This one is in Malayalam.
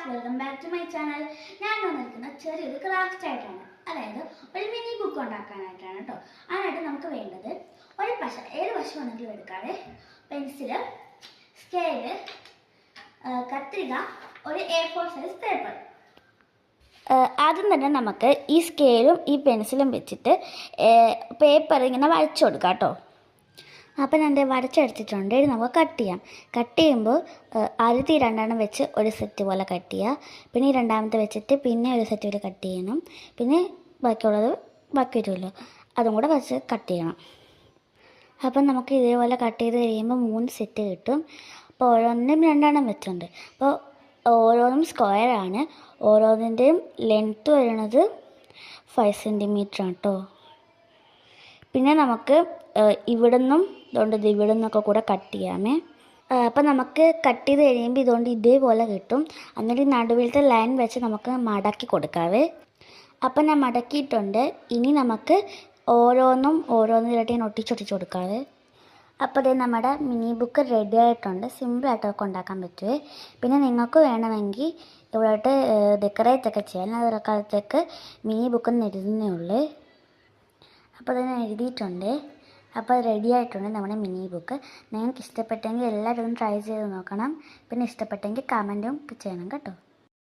Welcome back to my channel. ഞാൻ വന്നിരിക്കുന്ന ചെറിയൊരു ക്രാഫ്റ്റ് ആയിട്ടാണ്, അതായത് ഒരു മിനി ബുക്ക് ഉണ്ടാക്കാനായിട്ടാണ് കേട്ടോ. അതിനായിട്ട് നമുക്ക് വേണ്ടത് ഒരു പശ, ഏത് പശ വേണമെങ്കിലും എടുക്കാതെ, പെൻസില്, സ്കെയില്, കത്രിക, ഒരു A4 സൈസ് പേപ്പർ. ആദ്യം തന്നെ നമുക്ക് ഈ സ്കെയിലും ഈ പെൻസിലും വെച്ചിട്ട് പേപ്പർ ഇങ്ങനെ വരച്ചു കൊടുക്കാം കേട്ടോ. അപ്പം ഞാൻ വരച്ചെടുത്തിട്ടുണ്ട്. ഇത് നമുക്ക് കട്ട് ചെയ്യാം. കട്ട് ചെയ്യുമ്പോൾ ആദ്യത്തെ രണ്ടെണ്ണം വെച്ച് ഒരു സെറ്റ് പോലെ കട്ട് ചെയ്യുക. പിന്നെ ഈ രണ്ടാമത്തെ വെച്ചിട്ട് പിന്നെ ഒരു സെറ്റ് പോലെ കട്ട് ചെയ്യണം. പിന്നെ ബാക്കിയുള്ളത് ബാക്കി വരുമല്ലോ, അതും കൂടെ വെച്ച് കട്ട് ചെയ്യണം. അപ്പം നമുക്ക് ഇതേപോലെ കട്ട് ചെയ്ത് കഴിയുമ്പോൾ 3 സെറ്റ് കിട്ടും. അപ്പോൾ ഓരോന്നിനും രണ്ടെണ്ണം വെച്ചിട്ടുണ്ട്. അപ്പോൾ ഓരോന്നും സ്ക്വയറാണ്. ഓരോന്നിൻ്റെയും ലെങ്ത്ത് വരുന്നത് 5 സെൻറ്റിമീറ്റർ ആണ് കേട്ടോ. പിന്നെ നമുക്ക് ഇവിടുന്നും ഇതുകൊണ്ട് ഇവിടെ നിന്നൊക്കെ കൂടെ കട്ട് ചെയ്യാമേ. അപ്പം നമുക്ക് കട്ട് ചെയ്ത് കഴിയുമ്പോൾ ഇതുകൊണ്ട് ഇതേപോലെ കിട്ടും. എന്നിട്ട് നടുവിലത്തെ ലൈൻ വെച്ച് നമുക്ക് മടക്കി കൊടുക്കാവേ. അപ്പം ഞാൻ മടക്കിയിട്ടുണ്ട്. ഇനി നമുക്ക് ഓരോന്നിലായിട്ട് ഞാൻ ഒട്ടിച്ചൊട്ടിച്ച് കൊടുക്കാവേ. അപ്പോൾ ഇത് നമ്മുടെ മിനി ബുക്ക് റെഡി ആയിട്ടുണ്ട്. സിമ്പിളായിട്ടൊക്കെ ഉണ്ടാക്കാൻ പറ്റുമേ. പിന്നെ നിങ്ങൾക്ക് വേണമെങ്കിൽ ഇവിടെയായിട്ട് ഡെക്കറേറ്റ് ഒക്കെ ചെയ്യാൻ. ഞാൻ കാലത്തേക്ക് മിനി ബുക്കെന്ന് എഴുതുന്നേ ഉള്ളൂ. അപ്പോൾ അത് ഞാൻ എഴുതിയിട്ടുണ്ട്. അപ്പോൾ അത് റെഡി ആയിട്ടുണ്ട് നമ്മുടെ മിനി ബുക്ക്. നിങ്ങൾക്ക് ഇഷ്ടപ്പെട്ടെങ്കിൽ എല്ലാവരും ട്രൈ ചെയ്ത് നോക്കണം. പിന്നെ ഇഷ്ടപ്പെട്ടെങ്കിൽ കമൻറ്റും ചെയ്യണം കേട്ടോ.